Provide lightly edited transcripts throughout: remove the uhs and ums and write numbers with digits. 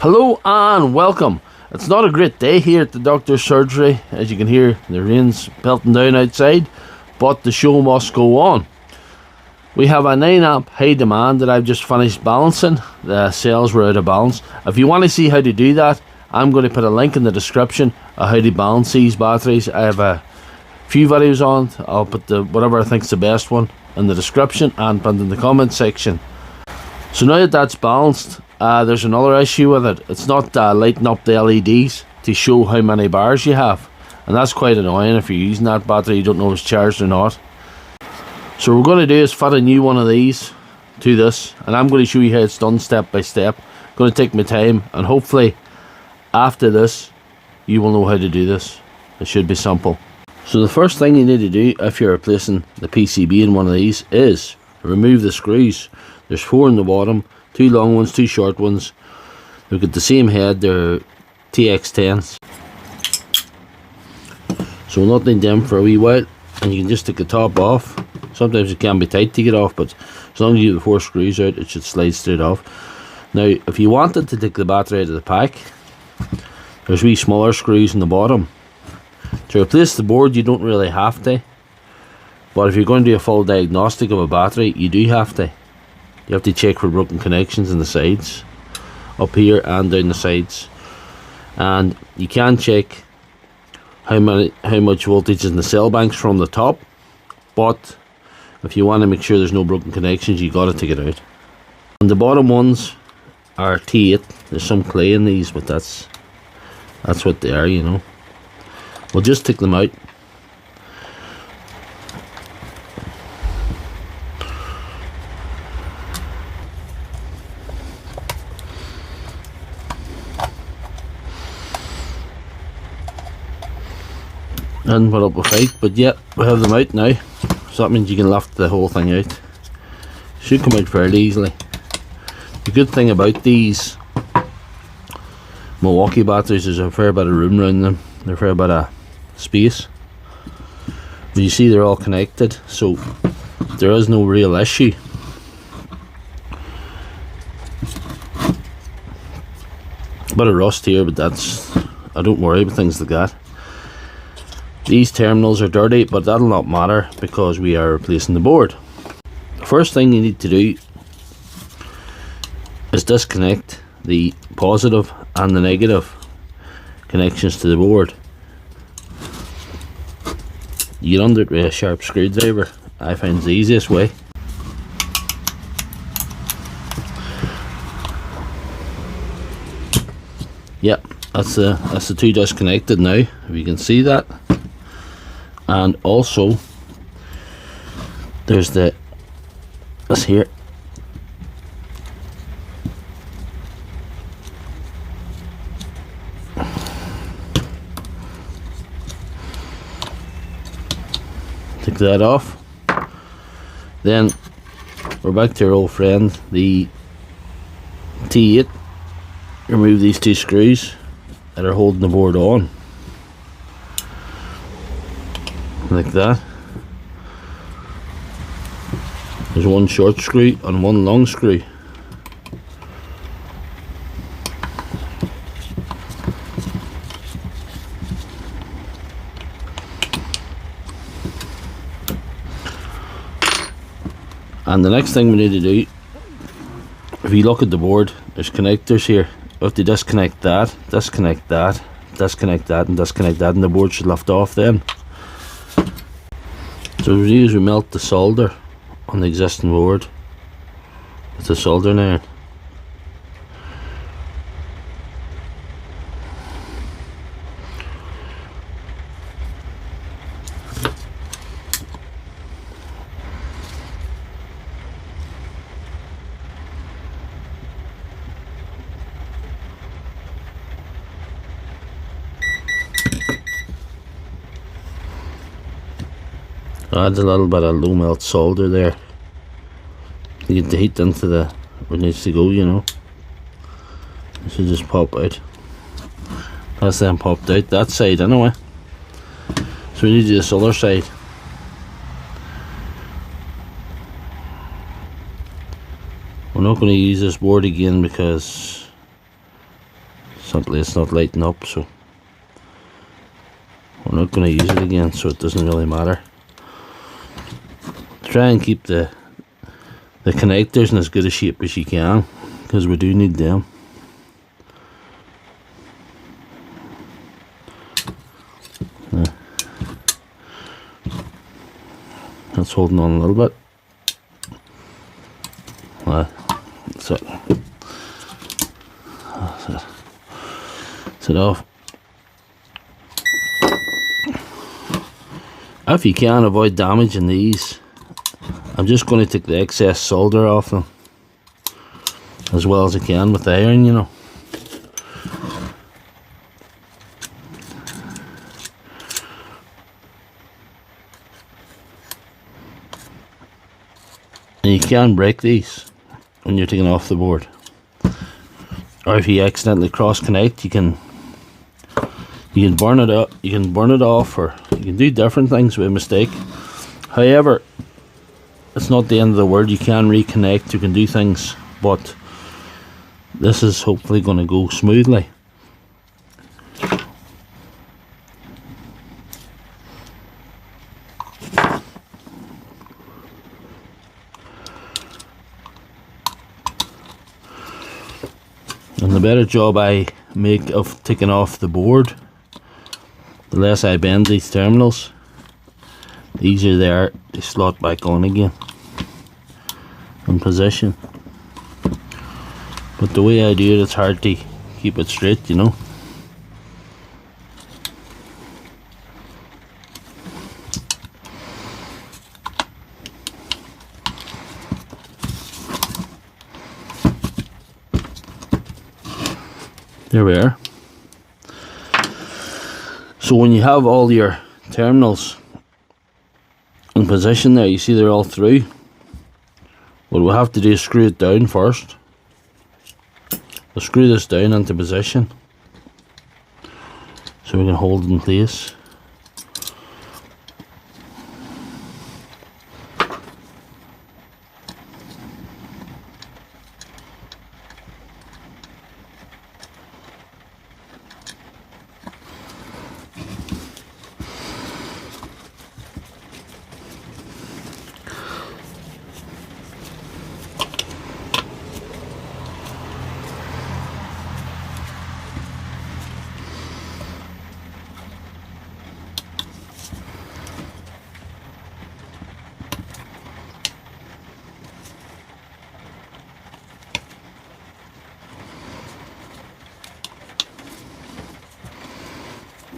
Hello and welcome. It's not a great day here at the doctor's surgery. As you can hear, the rain's pelting down outside, but the show must go on. We have a 9 amp high demand that I've just finished balancing. The cells were out of balance. If you want to see how to do that, I'm going to put a link in the description of how to balance these batteries. I have a few videos on. I'll put whatever I think's the best one in the description and put in the comment section. So now that that's balanced, there's another issue with it. It's not lighting up the LEDs to show how many bars you have, and that's quite annoying if you're using that battery, you don't know if it's charged or not. So what we're going to do is fit a new one of these to this, and I'm going to show you how it's done step by step. I'm going to take my time, and hopefully after this you will know how to do this. It should be simple. So the first thing you need to do if you're replacing the PCB in one of these is remove the screws. There's 4 in the bottom, 2 long ones, 2 short ones. They've got the same head, they're TX10s. So we'll not need them for a wee while, and you can just take the top off. Sometimes it can be tight to get off, but as long as you get the 4 screws out, it should slide straight off. Now, if you wanted to take the battery out of the pack, there's wee smaller screws in the bottom. To replace the board, you don't really have to, but if you're going to do a full diagnostic of a battery, you do have to. You have to check for broken connections in the sides, up here and down the sides, and you can check how much voltage is in the cell banks from the top, but if you want to make sure there's no broken connections, you got to take it out. And the bottom ones are T8. There's some clay in these, but that's what they are, you know. We'll just take them out. And put up a fight, but yeah, we have them out now, so that means you can lift the whole thing out. Should come out fairly easily. The good thing about these Milwaukee batteries is a fair bit of room around them. They're a fair bit of space. But you see they're all connected, so there is no real issue. A bit of rust here, but I don't worry about things like that. These terminals are dirty, but that'll not matter because we are replacing the board. The first thing you need to do is disconnect the positive and the negative connections to the board. You get under it with a sharp screwdriver. I find it's the easiest way. Yep, that's the 2 disconnected now, if you can see that. And also there's this here. Take that off. Then we're back to our old friend, the T8. Remove these 2 screws that are holding the board on, like that. There's 1 short screw and 1 long screw. And the next thing we need to do, if you look at the board, there's connectors here. We have to disconnect that, disconnect that, disconnect that, and disconnect that, and the board should lift off then. So what we do is we melt the solder on the existing board with the soldering iron. Adds a little bit of low melt solder there to get the heat into where it needs to go, you know. It should just pop out. That's then popped out that side anyway. So we need to do this other side. We're not going to use this board again because Simply it's not lighting up, so we're not going to use it again, so it doesn't really matter. Try and keep the connectors in as good a shape as you can, because we do need them. That's holding on a little bit. That's it. That's it off. If you can avoid damaging these, I'm just going to take the excess solder off them as well as I can with the iron, you know. And you can break these when you're taking off the board, or if you accidentally cross connect, you can burn it up, you can burn it off, or you can do different things with a mistake. However, it's not the end of the world. You can reconnect, you can do things, but this is hopefully going to go smoothly. And the better job I make of taking off the board, the less I bend these terminals, the easier they are to slot back on again in position. But the way I do it, it's hard to keep it straight, you know. There we are. So when you have all your terminals in position there, you see they're all through. What we'll have to do is screw it down first. We'll screw this down into position so we can hold it in place.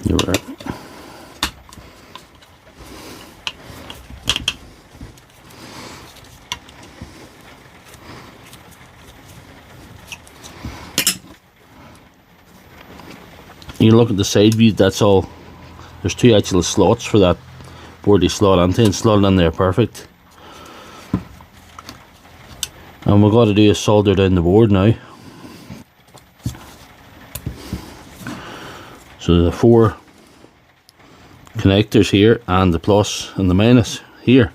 You're right. You look at the side view, that's all. There's two actual slots for that board to slot into, and slot it in there perfect. And what we've got to do is solder down the board now. So the 4 connectors here, and the plus and the minus here.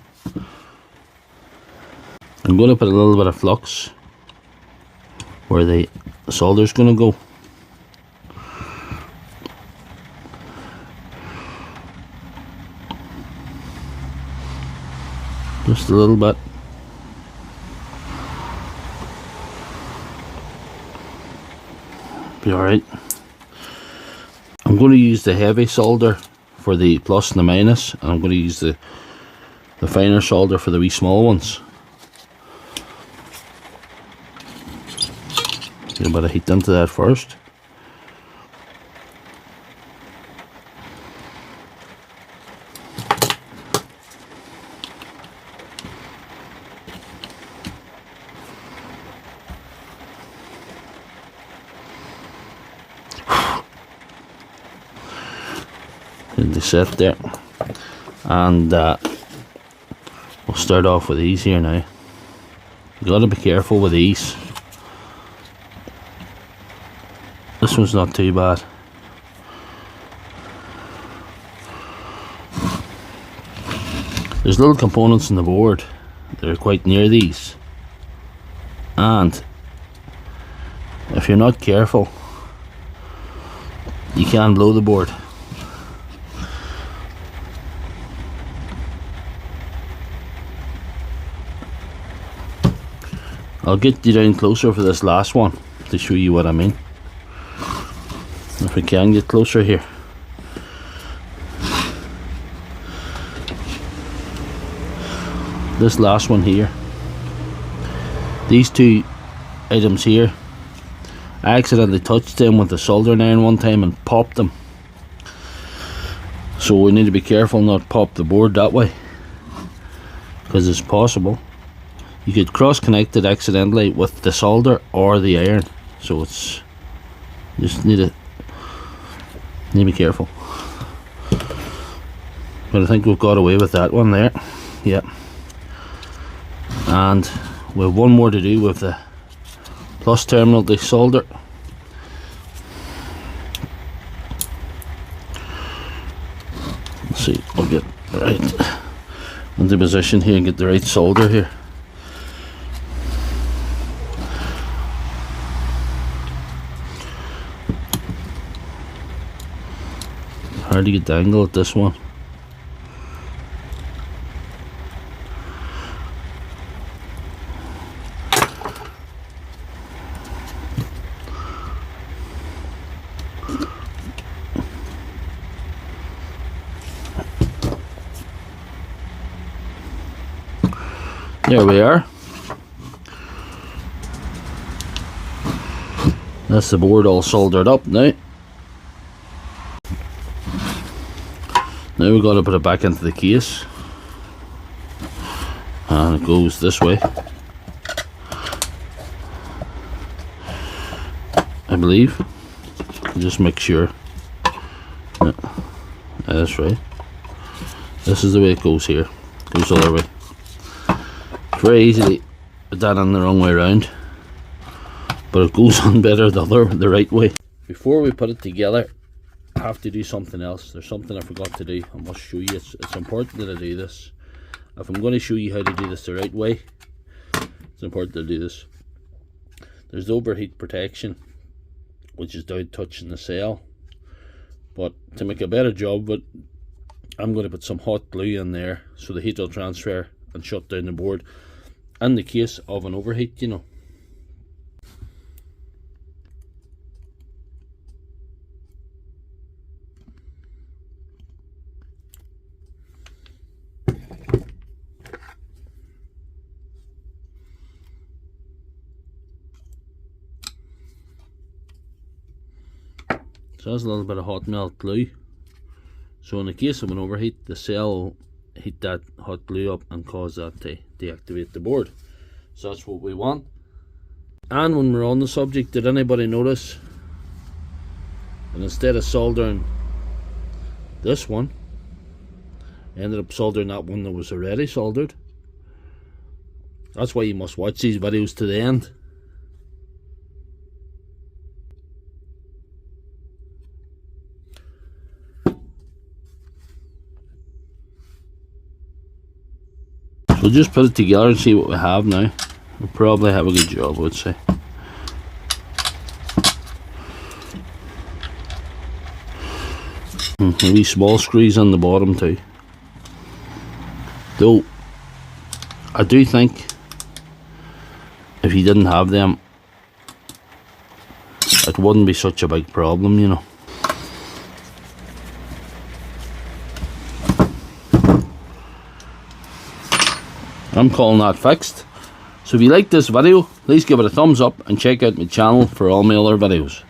I'm going to put a little bit of flux where the solder is going to go. Just a little bit. Be alright. I'm going to use the heavy solder for the plus and the minus, and I'm going to use the finer solder for the wee small ones. Get a bit of heat into that first. They set there, and we'll start off with these here now. You got to be careful with these. This one's not too bad. There's little components in the board that are quite near these, and if you're not careful, you can blow the board. I'll get you down closer for this last one to show you what I mean. If we can get closer here. This last one here, these two items here, I accidentally touched them with the soldering iron one time and popped them. So we need to be careful not pop the board that way, because it's possible you could cross connect it accidentally with the solder or the iron. So it's just need to be careful. But I think we've got away with that one there. Yeah. And we have one more to do with the plus terminal to solder. Let's see, we'll get right into position here and get the right solder here. Hard to get the angle at this one. There we are. That's the board all soldered up now. Now we've got to put it back into the case. And it goes this way, I believe. Just make sure. Yeah, that's right. This is the way it goes here. It goes the other way. Very easy to put that on the wrong way around, but it goes on better the right way. Before we put it together, I have to do something else. There's something I forgot to do. I must show you. It's important that I do this. If I'm going to show you how to do this the right way, it's important to do this. There's the overheat protection, which is down touching the cell, but to make a better job of it, I'm going to put some hot glue in there so the heat will transfer and shut down the board in the case of an overheat, you know. So that's a little bit of hot melt glue. So in the case of an overheat, the cell will heat that hot glue up and cause that to deactivate the board. So that's what we want. And when we're on the subject, did anybody notice that instead of soldering this one, I ended up soldering that one that was already soldered? That's why you must watch these videos to the end. So just put it together and see what we have now. We'll probably have a good job, I would say. Maybe small screws on the bottom too. Though, I do think if you didn't have them, it wouldn't be such a big problem, you know. I'm calling that fixed. So if you like this video, please give it a thumbs up and check out my channel for all my other videos.